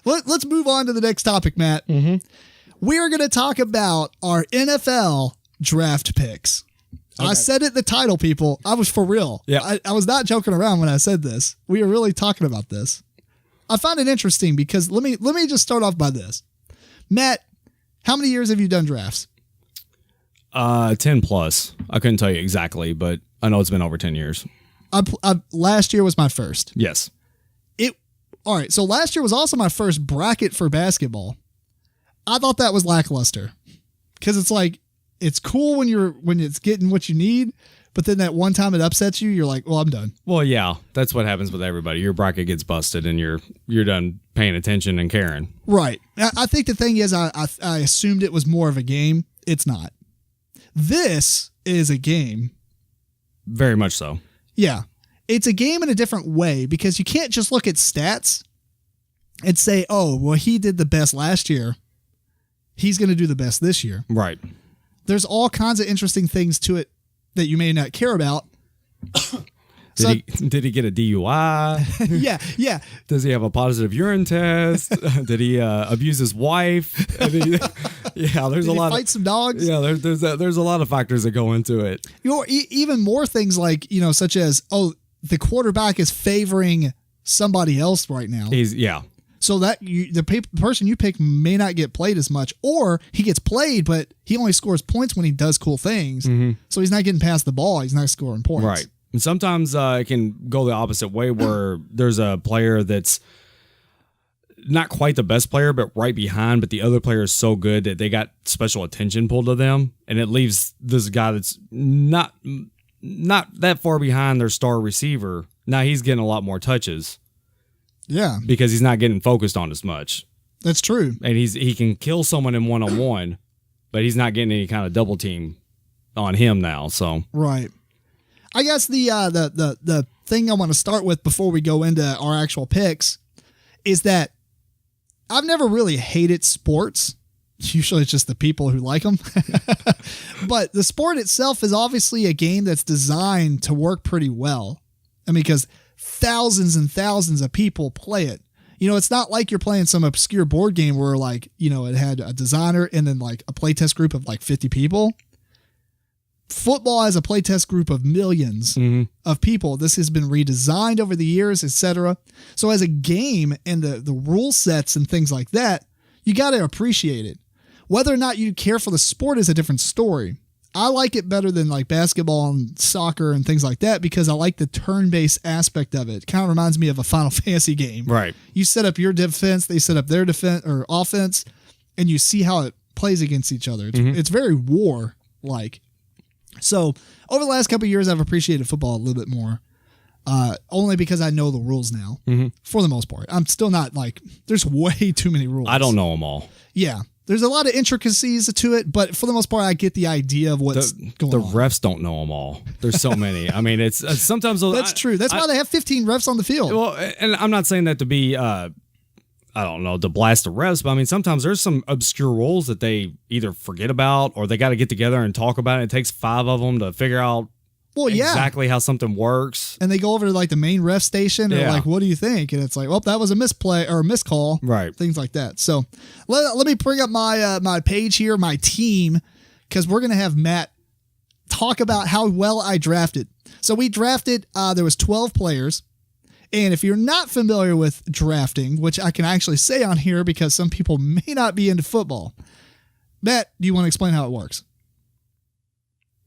Let's move on to the next topic, Matt. Mm-hmm. We are going to talk about our NFL draft picks. Okay. I said it in the title, people. I was for real. Yeah. I was not joking around when I said this. We are really talking about this. I find it interesting because let me just start off by this. Matt, how many years have you done drafts? 10 plus. I couldn't tell you exactly, but I know it's been over 10 years. Last year was my first. Yes. All right. So last year was also my first bracket for basketball. I thought that was lackluster because it's like, it's cool when it's getting what you need, but then that one time it upsets you, you're like, well, I'm done. Well, yeah, that's what happens with everybody. Your bracket gets busted and you're done paying attention and caring. Right. I think the thing is I assumed it was more of a game. It's not. This is a game. Very much so. Yeah. It's a game in a different way because you can't just look at stats and say, oh, well, he did the best last year. He's going to do the best this year. Right. There's all kinds of interesting things to it that you may not care about. Did he get a DUI? Yeah. Does he have a positive urine test? Did he abuse his wife? There's a lot. Fight some dogs. Yeah, there's a lot of factors that go into it. Even more things like such as the quarterback is favoring somebody else right now. So that the person you pick may not get played as much, or he gets played, but he only scores points when he does cool things. Mm-hmm. So he's not getting past the ball. He's not scoring points. Right. And sometimes it can go the opposite way where there's a player that's not quite the best player, but right behind, but the other player is so good that they got special attention pulled to them. And it leaves this guy that's not that far behind their star receiver. Now he's getting a lot more touches. Yeah. Because he's not getting focused on as much. That's true. And he can kill someone in one-on-one, but he's not getting any kind of double team on him now. So right. I guess the thing I want to start with before we go into our actual picks is that I've never really hated sports. Usually it's just the people who like them. But the sport itself is obviously a game that's designed to work pretty well. I mean, because thousands and thousands of people play it. It's not like you're playing some obscure board game where it had a designer and then like a playtest group of like 50 people. Football has a playtest group of millions of people. This has been redesigned over the years, etc. So as a game and the rule sets and things like that, you got to appreciate it. Whether or not you care for the sport is a different story. I like it better than like basketball and soccer and things like that because I like the turn-based aspect of it. It kind of reminds me of a Final Fantasy game. Right. You set up your defense, they set up their defense or offense, and you see how it plays against each other. It's very war-like. So over the last couple of years, I've appreciated football a little bit more, only because I know the rules now, for the most part. I'm still not there's way too many rules. I don't know them all. Yeah. There's a lot of intricacies to it, but for the most part, I get the idea of what's going on. The refs don't know them all. There's so many. I mean, it's sometimes... That's true. That's why they have 15 refs on the field. Well, and I'm not saying that to be... I don't know, to blast the refs, but I mean, sometimes there's some obscure rules that they either forget about or they got to get together and talk about it. It takes 5 of them to figure out exactly how something works. And they go over to the main ref station and what do you think? And it's like, well, that was a misplay or a miscall. Right. Things like that. So let me bring up my page here, my team, because we're going to have Matt talk about how well I drafted. So we drafted, there was 12 players. And if you're not familiar with drafting, which I can actually say on here because some people may not be into football, Matt, do you want to explain how it works?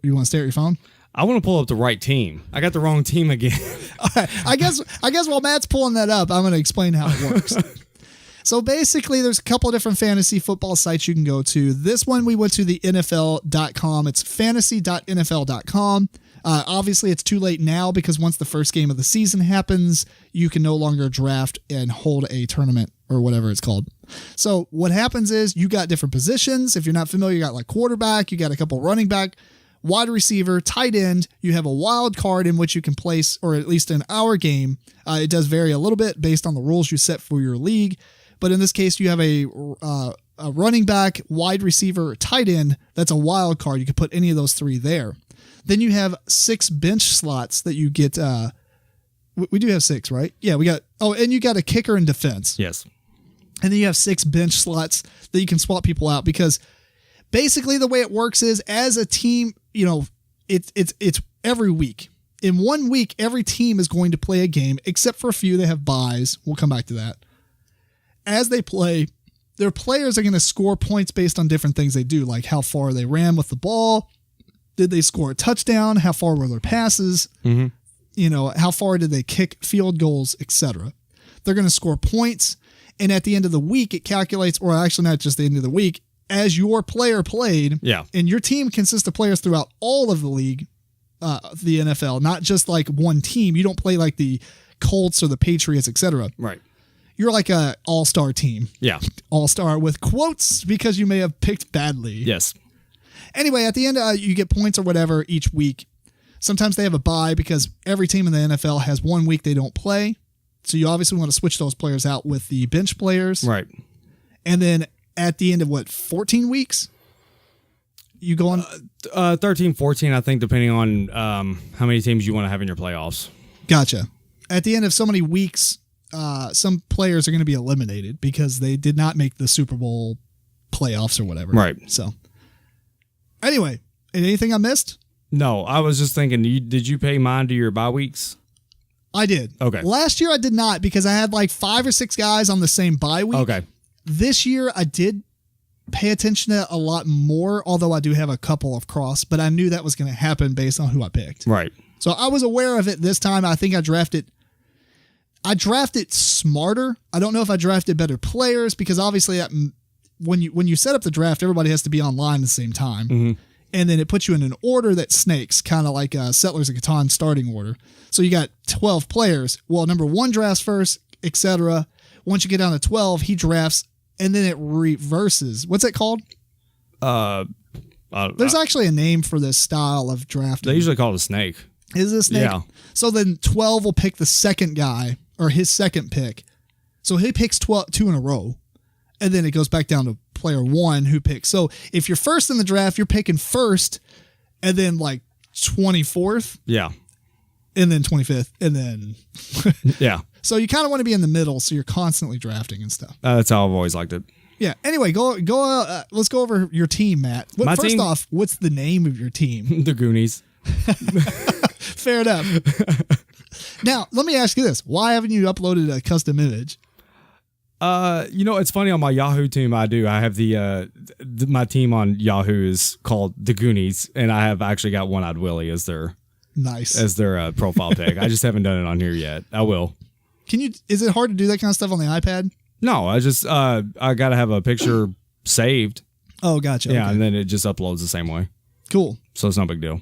You want to stay at your phone? I want to pull up the right team. I got the wrong team again. All right. I guess while Matt's pulling that up, I'm going to explain how it works. So basically, there's a couple of different fantasy football sites you can go to. This one, we went to the NFL.com. It's fantasy.nfl.com. Obviously, it's too late now because once the first game of the season happens, you can no longer draft and hold a tournament or whatever it's called. So what happens is you got different positions. If you're not familiar, you got quarterback, you got a couple running back, wide receiver, tight end. You have a wild card in which you can place, or at least in our game, it does vary a little bit based on the rules you set for your league. But in this case, you have a running back, wide receiver, tight end. That's a wild card. You can put any of those 3 there. Then you have 6 bench slots that you get. We do have 6, right? Yeah, we got. Oh, and you got a kicker and defense. Yes. And then you have 6 bench slots that you can swap people out, because basically the way it works is, as a team, it's every week. In 1 week, every team is going to play a game, except for a few. They have buys. We'll come back to that. As they play, their players are going to score points based on different things they do, like how far they ran with the ball. Did they score a touchdown? How far were their passes? How far did they kick field goals, etc. They're going to score points. And at the end of the week, it calculates, or actually not just the end of the week, as your player played. Yeah. And your team consists of players throughout all of the league, the NFL, not just like one team. You don't play like the Colts or the Patriots, etc. Right. You're like a all-star team. Yeah. All-star with quotes, because you may have picked badly. Yes. Anyway, at the end, you get points or whatever each week. Sometimes they have a bye, because every team in the NFL has 1 week they don't play. So you obviously want to switch those players out with the bench players. Right. And then at the end of 14 weeks? You go on 13, 14, I think, depending on how many teams you want to have in your playoffs. Gotcha. At the end of so many weeks, some players are going to be eliminated because they did not make the Super Bowl playoffs or whatever. Right. So anyway, anything I missed? No, I was just thinking, did you pay mine to your bye weeks? I did. Okay. Last year I did not, because I had like 5 or 6 guys on the same bye week. Okay. This year I did pay attention to a lot more, although I do have a couple of cross, but I knew that was going to happen based on who I picked. Right. So I was aware of it this time. I think I drafted smarter. I don't know if I drafted better players, because obviously when you set up the draft, everybody has to be online at the same time. Mm-hmm. And then it puts you in an order that snakes, kind of like a Settlers of Catan starting order. So you got 12 players. Well, number 1 drafts first, etc. Once you get down to 12, he drafts, and then it reverses. What's it called? There's actually a name for this style of drafting. They usually call it a snake. Is it a snake? Yeah. So then 12 will pick the second guy, or his second pick. So he picks 2 in a row. And then it goes back down to player 1 who picks. So if you're first in the draft, you're picking first, and then like 24th. Yeah. And then 25th. And then. Yeah. So you kind of want to be in the middle, so you're constantly drafting and stuff. That's how I've always liked it. Yeah. Anyway, let's go over your team, Matt. First off, what's the name of your team? The Goonies. Fair enough. Now, let me ask you this. Why haven't you uploaded a custom image? It's funny, on my Yahoo team, I have my team on Yahoo is called The Goonies, and I have actually got One-Eyed Willie as their profile pic. I just haven't done it on here yet. I will. Is it hard to do that kind of stuff on the iPad? No, I just, I got to have a picture saved. Oh, gotcha. Yeah. Okay. And then it just uploads the same way. Cool. So it's no big deal.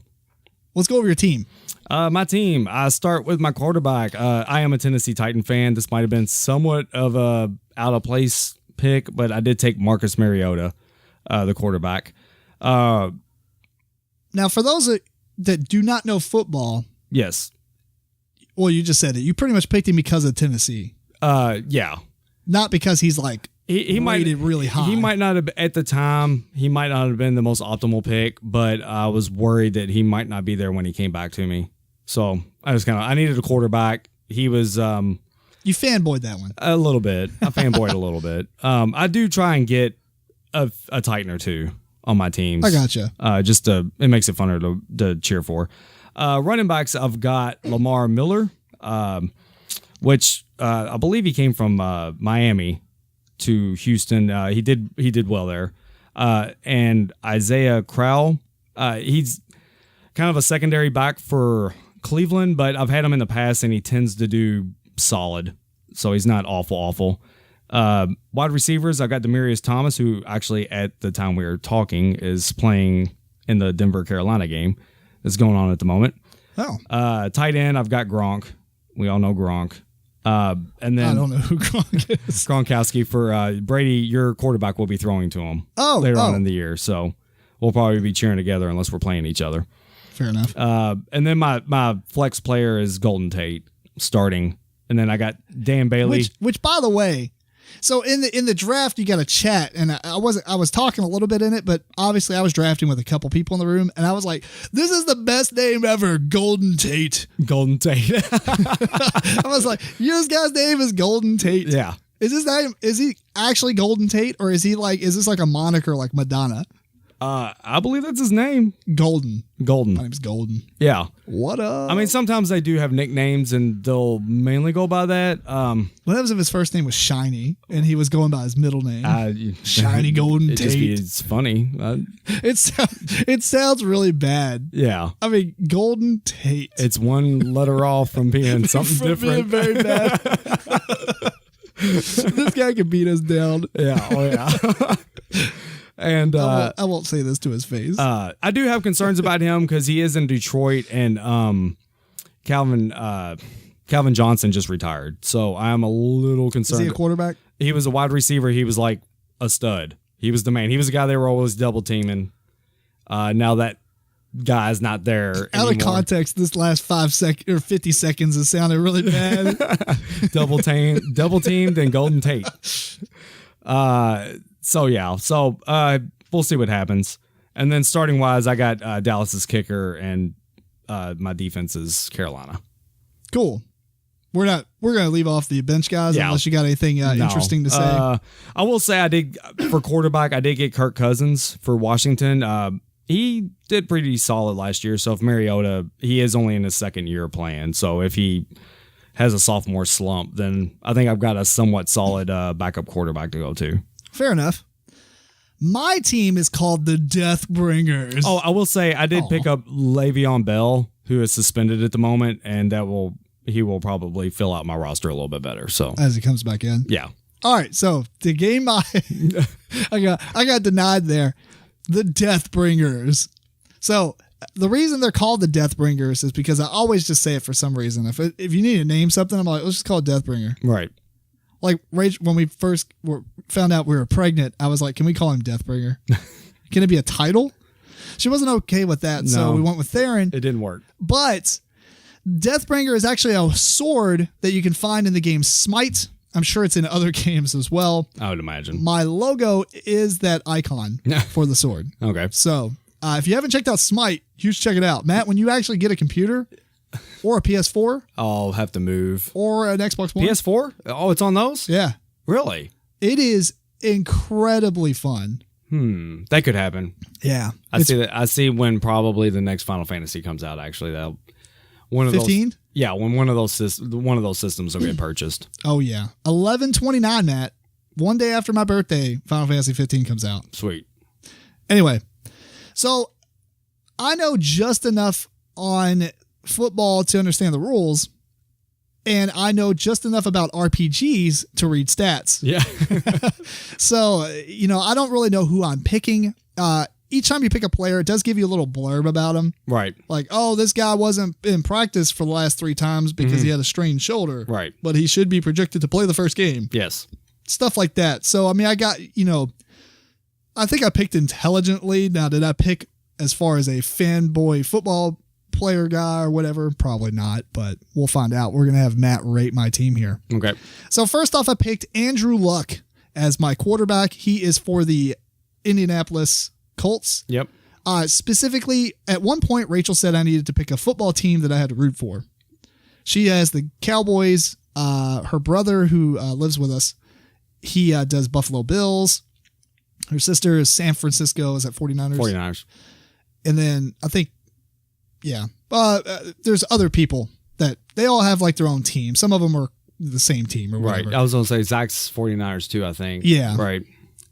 Let's go over your team. My team, I start with my quarterback. I am a Tennessee Titan fan. This might have been somewhat of a out of place pick, but I did take Marcus Mariota, the quarterback. Now, for those that do not know football. Yes. Well, you just said it. You pretty much picked him because of Tennessee. Yeah. Not because he's like he might really high. He might not have, at the time, he might not have been the most optimal pick, but I was worried that he might not be there when he came back to me. So I needed a quarterback. He was, you fanboyed that one. A little bit. I fanboyed a little bit. I do try and get a Titan or two on my teams. I gotcha. It makes it funner to cheer for. Running backs, I've got Lamar Miller, which I believe he came from Miami to Houston. He did well there. And Isaiah Crowell, he's kind of a secondary back for Cleveland, but I've had him in the past, and he tends to do solid. So he's not awful. Wide receivers, I got Demaryius Thomas, who actually at the time we were talking is playing in the Denver Carolina game that's going on at the moment. Oh. Tight end, I've got Gronk. We all know Gronk. And then I don't know who Gronk is. Gronkowski for Brady. Your quarterback will be throwing to him later on in the year, so we'll probably be cheering together unless we're playing each other. Fair enough. And then my flex player is Golden Tate starting, and then I got Dan Bailey. Which by the way, so in the draft you got a chat, and I was talking a little bit in it, but obviously I was drafting with a couple people in the room, and I was like, "This is the best name ever, Golden Tate." Golden Tate. I was like, "This guy's name is Golden Tate." Yeah. Is his name? Is he actually Golden Tate, or is this like a moniker like Madonna? I believe that's his name. Golden. My Golden. name's Golden. Yeah. What up? I mean, sometimes they do have nicknames, and they'll mainly go by that. What happens if his first name was Shiny and he was going by his middle name? Shiny Golden Tate. It's funny. It sounds really bad. Yeah. I mean, Golden Tate. It's one letter off from being something From different. being very bad. This guy can beat us down. Yeah. Oh, yeah. And I won't say this to his face. I do have concerns about him because he is in Detroit, and Calvin Johnson just retired. So I am a little concerned. Is he a quarterback? He was a wide receiver. He was like a stud. He was the man. He was the guy they were always double teaming. Now that guy's not there Out anymore. of context, this last 50 seconds has sounded really bad. double teamed, and Golden Tate. So yeah, we'll see what happens. And then starting wise, I got Dallas's kicker, and my defense is Carolina. Cool. We're gonna leave off the bench guys unless you got anything interesting to say. I will say I did for quarterback. I did get Kirk Cousins for Washington. He did pretty solid last year. So if Mariota, he is only in his second year playing. So if he has a sophomore slump, then I think I've got a somewhat solid backup quarterback to go to. Fair enough. My team is called the Death Bringers. Oh, I will say I did pick up Le'Veon Bell, who is suspended at the moment, and he will probably fill out my roster a little bit better. So as he comes back in. Yeah. All right. So the game I got denied there. The Death Bringers. So the reason they're called the Death Bringers is because I always just say it for some reason. If you need to name something, I'm like, let's just call it Death Bringer. Right. Like Rachel, when we first found out we were pregnant, I was like, can we call him Death Bringer? Can it be a title? She wasn't okay with that, so we went with Theron. It didn't work. But Deathbringer is actually a sword that you can find in the game Smite. I'm sure it's in other games as well. I would imagine. My logo is that icon for the sword. Okay. So if you haven't checked out Smite, you should check it out. Matt, when you actually get a computer or a PS4. I'll have to move. Or an Xbox One. PS4? Oh, it's on those? Yeah. Really? It is incredibly fun. That could happen. Yeah. I see that. I see when probably the next Final Fantasy comes out. Actually, that one of 15? those. Yeah, when one of those systems will get purchased. Oh yeah, 11/29, Matt. One day after my birthday, Final Fantasy 15 comes out. Sweet. Anyway, so I know just enough on football to understand the rules, and I know just enough about RPGs to read stats. Yeah. So, I don't really know who I'm picking. Each time you pick a player, it does give you a little blurb about him. Right. Like, oh, this guy wasn't in practice for the last 3 times because he had a strained shoulder. Right. But he should be projected to play the first game. Yes. Stuff like that. So, I mean, I got, I think I picked intelligently. Now, did I pick as far as a fanboy football player guy or whatever? Probably not, but we'll find out. We're going to have Matt rate my team here. Okay. So, first off, I picked Andrew Luck as my quarterback. He is for the Indianapolis Colts. Yep. Specifically, at one point, Rachel said I needed to pick a football team that I had to root for. She has the Cowboys. Her brother, who lives with us, he does Buffalo Bills. Her sister is San Francisco, is at 49ers. 49ers. And then I think, there's other people that they all have like their own team. Some of them are the same team or whatever. Right. I was going to say Zach's 49ers too, I think. Yeah. Right.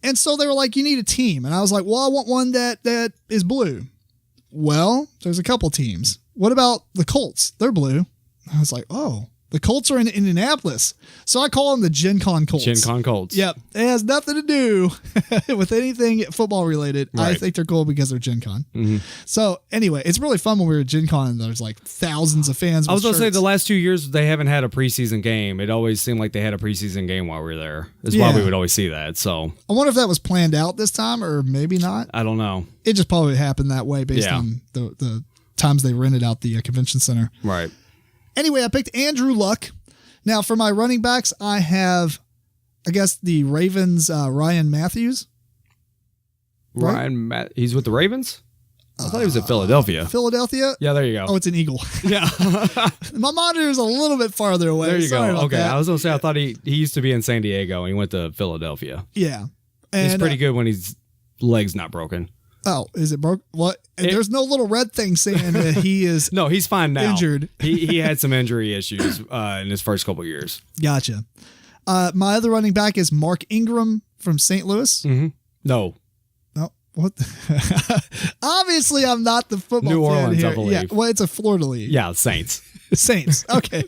And so they were like, you need a team. And I was like, well, I want one that is blue. Well, there's a couple teams. What about the Colts? They're blue. I was like, oh, the Colts are in Indianapolis. So I call them the Gen Con Colts. Gen Con Colts. Yep. It has nothing to do with anything football related. Right. I think they're cool because they're Gen Con. Mm-hmm. So anyway, it's really fun when we were at Gen Con and there's like thousands of fans. I was going to say the last 2 years they haven't had a preseason game. It always seemed like they had a preseason game while we were there. That's why we would always see that. So I wonder if that was planned out this time or maybe not. I don't know. It just probably happened that way based on the times they rented out the convention center. Right. Anyway, I picked Andrew Luck. Now, for my running backs, I have, I guess, the Ravens' Ryan Matthews. Right? He's with the Ravens? I thought he was at Philadelphia. Philadelphia? Yeah, there you go. Oh, it's an Eagle. Yeah. My monitor is a little bit farther away. There you Sorry go. about Okay, that. I was going to say, I thought he used to be in San Diego and he went to Philadelphia. Yeah. And, He's pretty good when his leg's not broken. Oh, is it broke? What? There's no little red thing saying that he is No, he's fine now. injured. He had some injury issues in his first couple years. Gotcha. My other running back is Mark Ingram from St. Louis. Mm-hmm. No. What? Obviously, I'm not the football New fan Orleans, here. I believe. Yeah, well, it's a Florida league. Yeah, Saints. Saints. Okay.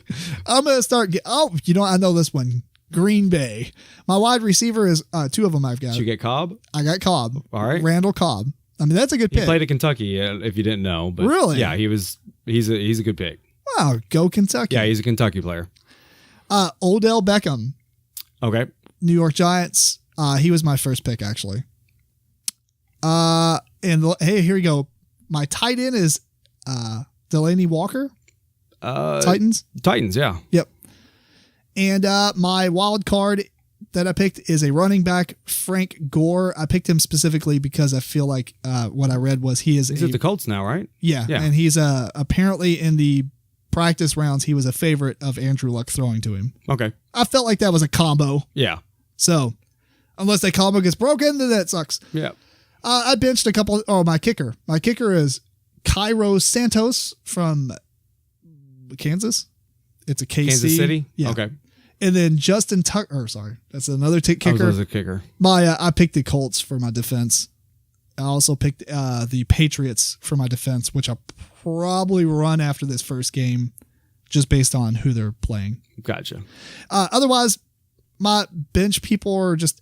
I'm going to start. I know this one. Green Bay. My wide receiver is two of them I've got. Did you get Cobb? I got Cobb. All right. Randall Cobb. I mean, that's a good He pick. played at Kentucky, if you didn't know. But Really? Yeah, he's a good pick. Wow. Go Kentucky. Yeah, he's a Kentucky player. Odell Beckham, Okay. New York Giants. He was my first pick, actually. Hey, here we go. My tight end is Delaney Walker. Titans. Titans, yeah. Yep. And my wild card that I picked is a running back, Frank Gore. I picked him specifically because I feel like what I read was He's at the Colts now, right? Yeah. And he's apparently in the practice rounds, he was a favorite of Andrew Luck throwing to him. Okay. I felt like that was a combo. Yeah. So unless that combo gets broken, then that sucks. Yeah. I benched a couple. My kicker. My kicker is Cairo Santos from Kansas. It's a KC. Kansas City? Yeah. Okay. And then Justin Tucker. Sorry. That's another kicker. Was a kicker. I picked the Colts for my defense. I also picked the Patriots for my defense, which I'll probably run after this first game just based on who they're playing. Gotcha. Otherwise, my bench people are just,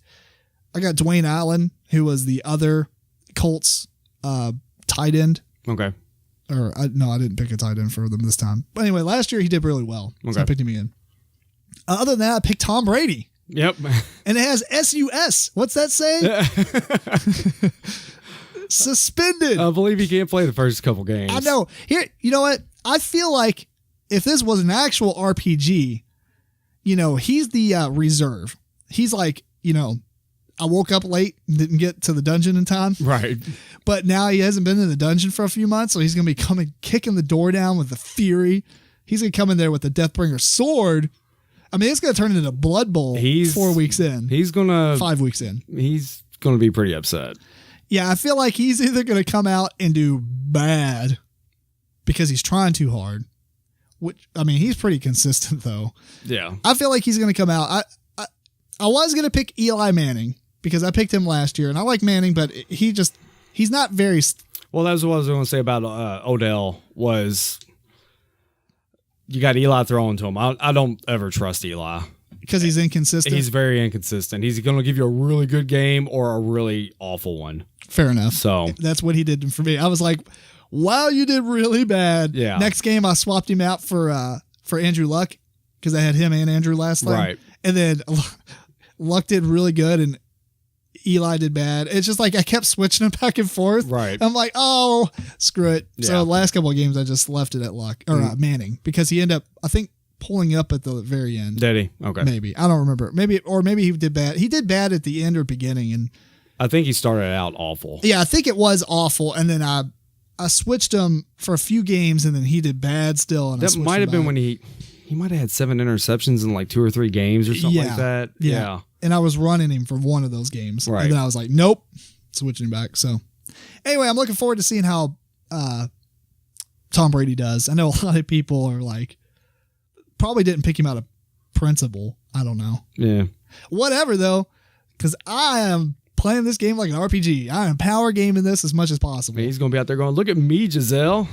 I got Dwayne Allen, who was the other Colts tight end. Okay. I didn't pick a tight end for them this time. But anyway, last year he did really well. Okay. So I picked him again. Other than that, I picked Tom Brady. Yep. And it has SUS. What's that say? Suspended. I believe he can't play the first couple games. I know. Here, you know what? I feel like if this was an actual RPG, he's the reserve. He's like, I woke up late and didn't get to the dungeon in time. Right. But now he hasn't been in the dungeon for a few months, so he's going to be kicking the door down with the fury. He's going to come in there with the Deathbringer sword. I mean, it's going to turn into Blood Bowl 4 weeks in. He's going to... 5 weeks in. He's going to be pretty upset. Yeah, I feel like he's either going to come out and do bad because he's trying too hard. Which, I mean, he's pretty consistent, though. Yeah. I feel like he's going to come out. I was going to pick Eli Manning because I picked him last year, and I like Manning, but he's not very... Well, that's what I was going to say about Odell was... You got Eli throwing to him. I don't ever trust Eli. Because he's inconsistent? He's very inconsistent. He's going to give you a really good game or a really awful one. Fair enough. So that's what he did for me. I was like, wow, you did really bad. Yeah. Next game, I swapped him out for Andrew Luck because I had him and Andrew last time. Right. And then Luck did really good and Eli did bad. It's just like I kept switching them back and forth. Right. I'm like, oh, screw it. Yeah. So the last couple of games, I just left it at Luck or Manning because he ended up, I think, pulling up at the very end. Did he? Okay. Maybe. I don't remember. Maybe he did bad. He did bad at the end or beginning. And I think he started out awful. Yeah, I think it was awful. And then I switched him for a few games and then he did bad still. And that might have been when he might have had 7 interceptions in like 2 or 3 games or something like that. Yeah. And I was running him for one of those games. Right. And then I was like, nope, switching him back. So anyway, I'm looking forward to seeing how Tom Brady does. I know a lot of people are like, probably didn't pick him out of principle. I don't know. Yeah. Whatever, though, because I am playing this game like an RPG. I am power gaming this as much as possible. He's going to be out there going, look at me, Giselle.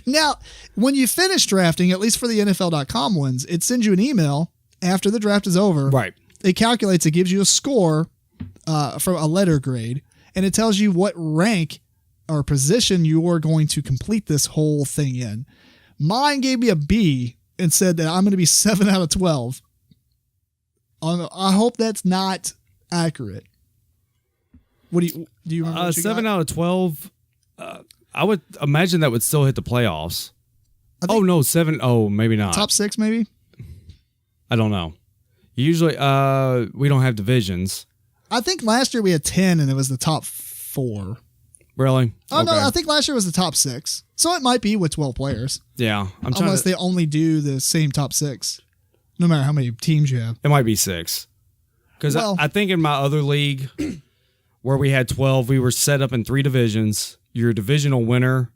Now, when you finish drafting, at least for the NFL.com ones, it sends you an email after the draft is over. Right. It calculates, it gives you a score from a letter grade, and it tells you what rank or position you are going to complete this whole thing in. Mine gave me a B and said that I'm going to be 7 out of 12. I hope that's not accurate. What do you remember? What you 7 got? out of 12. I would imagine that would still hit the playoffs. Oh no, 7. Oh, maybe not. Top 6, maybe. I don't know. Usually, we don't have divisions. I think last year we had 10, and it was the top 4. Really? Oh, no, I think last year was the top 6. So it might be with 12 players. Yeah. Unless they only do the same top 6, no matter how many teams you have. It might be 6. Because I think in my other league where we had 12, we were set up in 3 divisions. Your divisional winner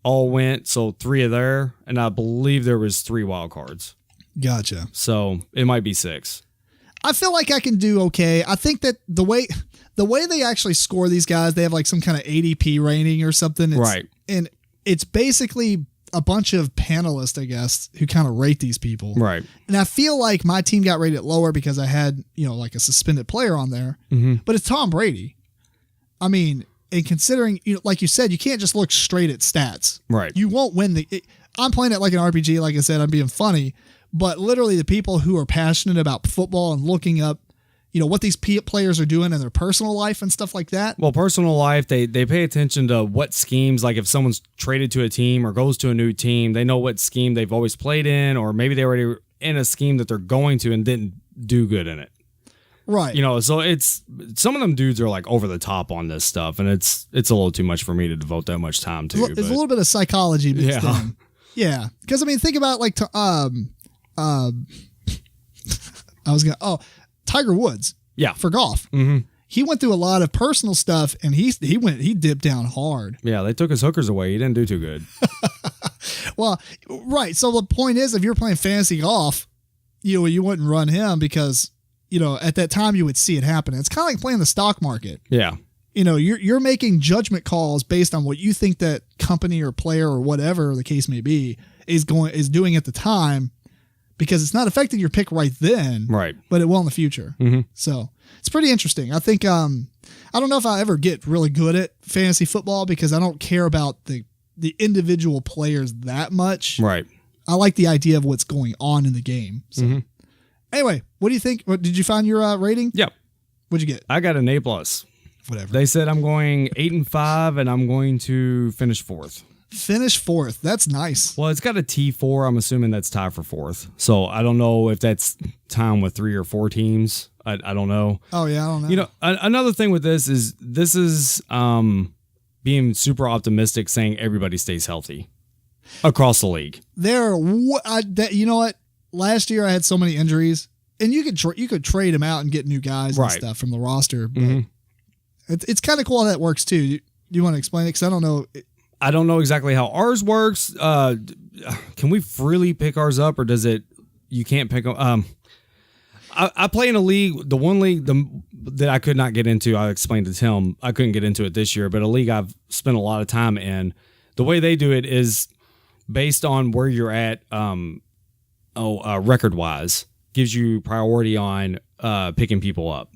all went, so 3 are there. And I believe there was 3 wild cards. Gotcha. So it might be 6. I feel like I can do okay. I think that the way they actually score these guys, they have like some kind of ADP rating or something. Right. And it's basically a bunch of panelists, I guess, who kind of rate these people. Right. And I feel like my team got rated lower because I had, like a suspended player on there. Mm-hmm. But it's Tom Brady. I mean, and considering, like you said, you can't just look straight at stats. Right. You won't win I'm playing it like an RPG. Like I said, I'm being funny. But literally the people who are passionate about football and looking up, what these players are doing in their personal life and stuff like that. Well, personal life, they pay attention to what schemes, like if someone's traded to a team or goes to a new team, they know what scheme they've always played in, or maybe they already in a scheme that they're going to and didn't do good in it. Right. So it's some of them dudes are like over the top on this stuff, and it's a little too much for me to devote that much time to. There's a little bit of psychology mixed in. Yeah. Because I mean, think about like Tiger Woods. Yeah. For golf. Mm-hmm. He went through a lot of personal stuff and he dipped down hard. Yeah, they took his hookers away. He didn't do too good. Well, right. So the point is, if you're playing fantasy golf, you wouldn't run him because, at that time you would see it happen. It's kind of like playing the stock market. Yeah. You're making judgment calls based on what you think that company or player or whatever the case may be is doing at the time, because it's not affecting your pick right then, right? But it will in the future. Mm-hmm. So it's pretty interesting. I think I don't know if I ever get really good at fantasy football because I don't care about the individual players that much. Right. I like the idea of what's going on in the game. So anyway, what do you think? Did you find your rating? Yep. What'd you get? I got an A+. Whatever. They said I'm going 8-5 and I'm going to finish 4th. Finish 4th. That's nice. Well, it's got a T4. I'm assuming that's tied for 4th. So I don't know if that's time with 3 or 4 teams. I don't know. Oh yeah, I don't know. Another thing with this is being super optimistic, saying everybody stays healthy across the league. You know what? Last year I had so many injuries, and you could trade them out and get new guys and stuff from the roster. But it's kind of cool how that works too. Do you want to explain it? Because I don't know. I don't know exactly how ours works. Can we freely pick ours up, or does it? You can't pick them. I play in a league. The one league that I could not get into, I explained to Tim, I couldn't get into it this year, but a league I've spent a lot of time in. The way they do it is based on where you're at, record wise, gives you priority on picking people up.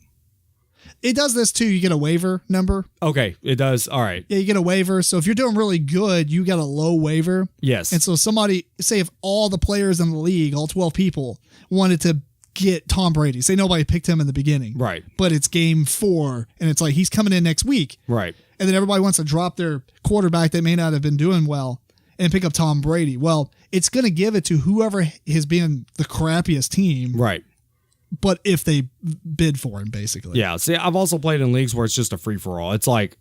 It does this too. You get a waiver number. Okay, it does. All right. Yeah, you get a waiver. So if you're doing really good, you got a low waiver. Yes. And so say if all the players in the league, all 12 people, wanted to get Tom Brady, say nobody picked him in the beginning. Right. But it's game 4, and it's like he's coming in next week. Right. And then everybody wants to drop their quarterback that may not have been doing well and pick up Tom Brady. Well, it's going to give it to whoever has been the crappiest team. Right. But if they bid for him, basically. Yeah. See, I've also played in leagues where it's just a free for all. It's like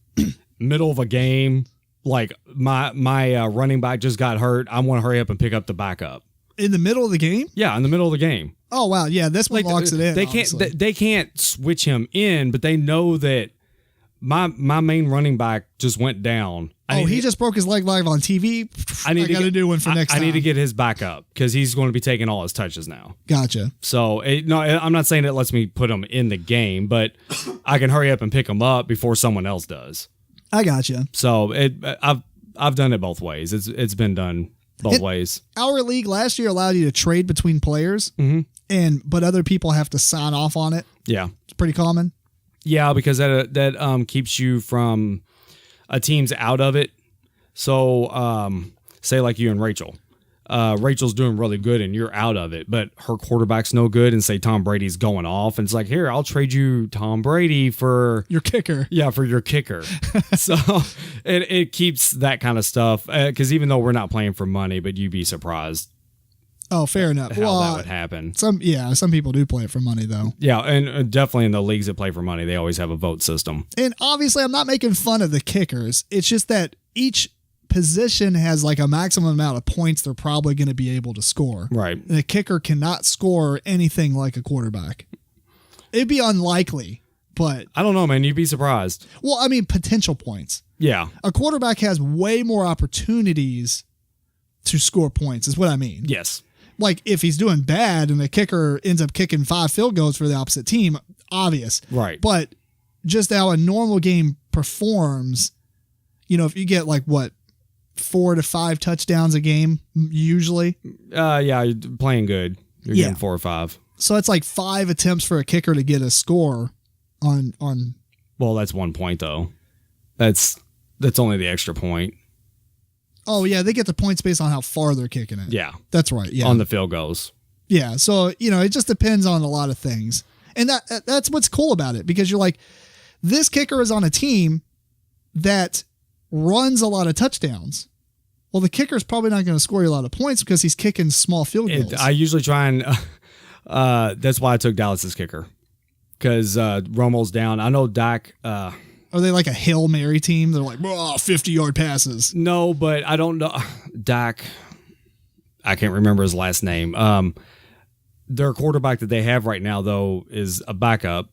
middle of a game, like my running back just got hurt. I want to hurry up and pick up the backup. In the middle of the game? Yeah, in the middle of the game. Oh wow, yeah, this one locks it in. They can't switch him in, but they know that my main running back just went down. He just broke his leg live on TV. I got to do one for next time. I need to get his backup because he's going to be taking all his touches now. Gotcha. So, I'm not saying it lets me put him in the game, but I can hurry up and pick him up before someone else does. I gotcha. So, I've done it both ways. It's been done both ways. Our league last year allowed you to trade between players, but other people have to sign off on it. Yeah. It's pretty common. Yeah, because that keeps you from a team's out of it. So, say like you and Rachel. Rachel's doing really good and you're out of it, but her quarterback's no good, and say Tom Brady's going off, and it's like, here, I'll trade you Tom Brady for your kicker. Yeah, for your kicker. So it keeps that kind of stuff, because even though we're not playing for money, but you'd be surprised Oh, fair enough. How that would happen. Some people do play it for money, though. Yeah, and definitely in the leagues that play for money, they always have a vote system. And obviously, I'm not making fun of the kickers. It's just that each position has like a maximum amount of points they're probably going to be able to score. Right. And a kicker cannot score anything like a quarterback. It'd be unlikely, but... I don't know, man. You'd be surprised. Well, I mean, potential points. Yeah. A quarterback has way more opportunities to score points, is what I mean. Yes. Like, if he's doing bad and the kicker ends up kicking 5 field goals for the opposite team, obvious. Right. But just how a normal game performs, if you get 4 to 5 touchdowns a game, usually. Yeah, you're playing good. You're getting 4 or 5. So it's like 5 attempts for a kicker to get a score on. Well, that's 1 point, though. That's only the extra point. Oh, yeah, they get the points based on how far they're kicking it. Yeah. That's right, yeah. On the field goals. Yeah, so, it just depends on a lot of things. And that's what's cool about it, because you're like, this kicker is on a team that runs a lot of touchdowns. Well, the kicker's probably not going to score you a lot of points because he's kicking small field goals. I usually try and... that's why I took Dallas's kicker. Because Romo's down. I know Dak... Are they like a Hail Mary team? They're like, 50-yard passes. No, but I don't know. Dak, I can't remember his last name. Their quarterback that they have right now, though, is a backup.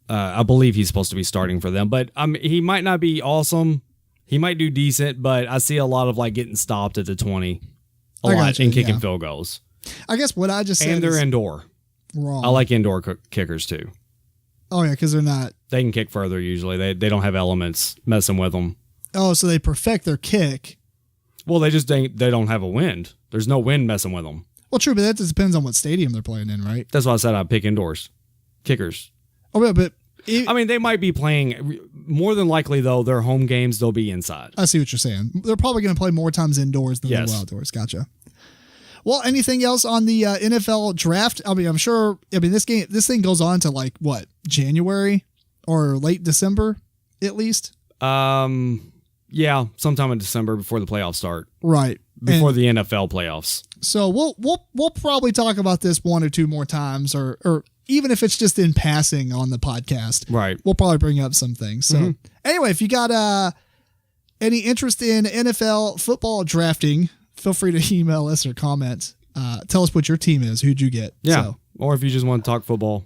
I believe he's supposed to be starting for them. But he might not be awesome. He might do decent, but I see a lot of getting stopped at the 20 a lot and kicking field goals. I guess what I just said and they're indoor. Wrong. I like indoor kickers, too. Oh, yeah, because they're not... They can kick further usually. They don't have elements messing with them. Oh, so they perfect their kick. Well, they don't have a wind. There's no wind messing with them. Well, true, but that just depends on what stadium they're playing in, right? That's why I said I'd pick indoors. Kickers. Oh, yeah, but... they might be playing... More than likely, though, their home games, they'll be inside. I see what you're saying. They're probably going to play more times indoors than they will outdoors. Gotcha. Well, anything else on the NFL draft? I'm sure. This thing goes on to January or late December, at least. Yeah, sometime in December before the playoffs start. Right before the NFL playoffs. So we'll probably talk about this 1 or 2 more times, or even if it's just in passing on the podcast. Right. We'll probably bring up some things. So anyway, if you got any interest in NFL football drafting, feel free to email us or comment. Tell us what your team is. Who'd you get? Yeah. So, or if you just want to talk football.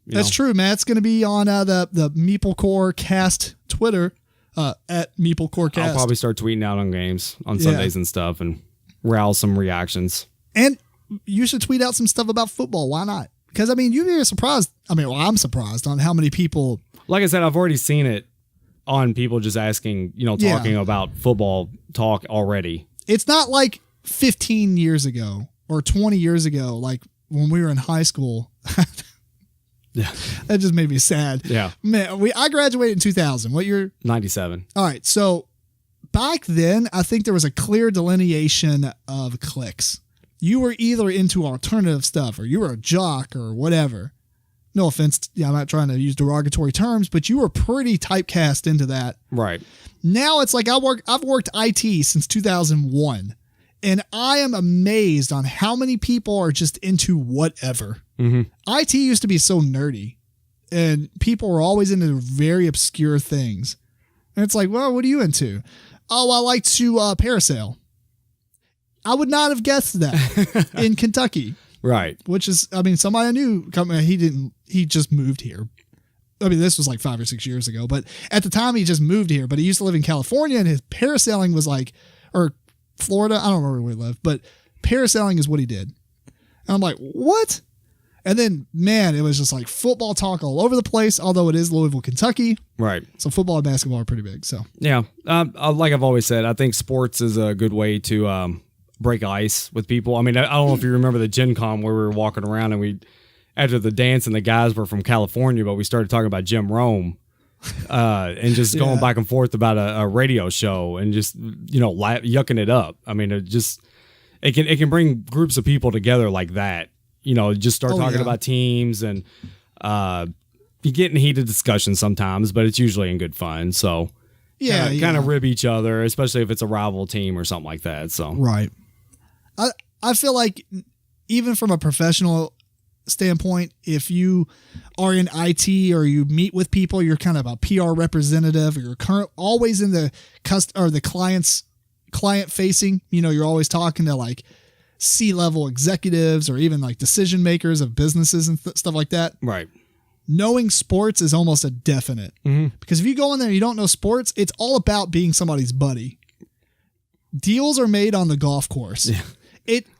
That's true. Matt's going to be on the MeepleCore cast Twitter at MeepleCore cast. I'll probably start tweeting out on games on Sundays and stuff and rouse some reactions. And you should tweet out some stuff about football. Why not? Because, you'd be surprised. I'm surprised on how many people. Like I said, I've already seen it on people just asking, talking about football talk already. It's not like 15 years ago or 20 years ago, like when we were in high school. Yeah. That just made me sad. Yeah. Man, I graduated in 2000. What year? 97. All right. So back then, I think there was a clear delineation of cliques. You were either into alternative stuff or you were a jock or whatever. No offense. Yeah, I'm not trying to use derogatory terms, but you were pretty typecast into that. Right. Now it's like I've worked IT since 2001, and I am amazed on how many people are just into whatever. Mm-hmm. IT used to be so nerdy, and people were always into very obscure things. And it's like, well, what are you into? Oh, I like to parasail. I would not have guessed that in Kentucky. Right. Which is, somebody I knew, he just moved here. This was like 5 or 6 years ago, but at the time he just moved here, but he used to live in California and his parasailing was or Florida. I don't remember where he lived, but parasailing is what he did. And I'm like, what? And then, man, it was just like football talk all over the place, although it is Louisville, Kentucky. Right. So football and basketball are pretty big. So, yeah. Like I've always said, I think sports is a good way to break ice with people. I don't know if you remember the Gen Con where we were walking around and after the dance and the guys were from California, but we started talking about Jim Rome and just going back and forth about a radio show and just, yucking it up. It can bring groups of people together like that. Just start talking about teams and you get in heated discussions sometimes, but it's usually in good fun. So kind of rib each other, especially if it's a rival team or something like that. So right. I feel like even from a professional standpoint, if you are in IT or you meet with people, you're kind of a PR representative, or you're always in the client facing, you're always talking to like C-level executives or even like decision makers of businesses and stuff like that. Right. Knowing sports is almost a definite, because if you go in there and you don't know sports, it's all about being somebody's buddy. Deals are made on the golf course. Yeah.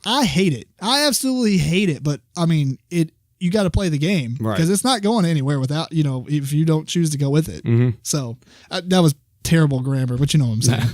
I hate it. I absolutely hate it. But I mean, you got to play the game, because it's not going anywhere without, if you don't choose to go with it. So that was terrible grammar, but you know what I'm saying.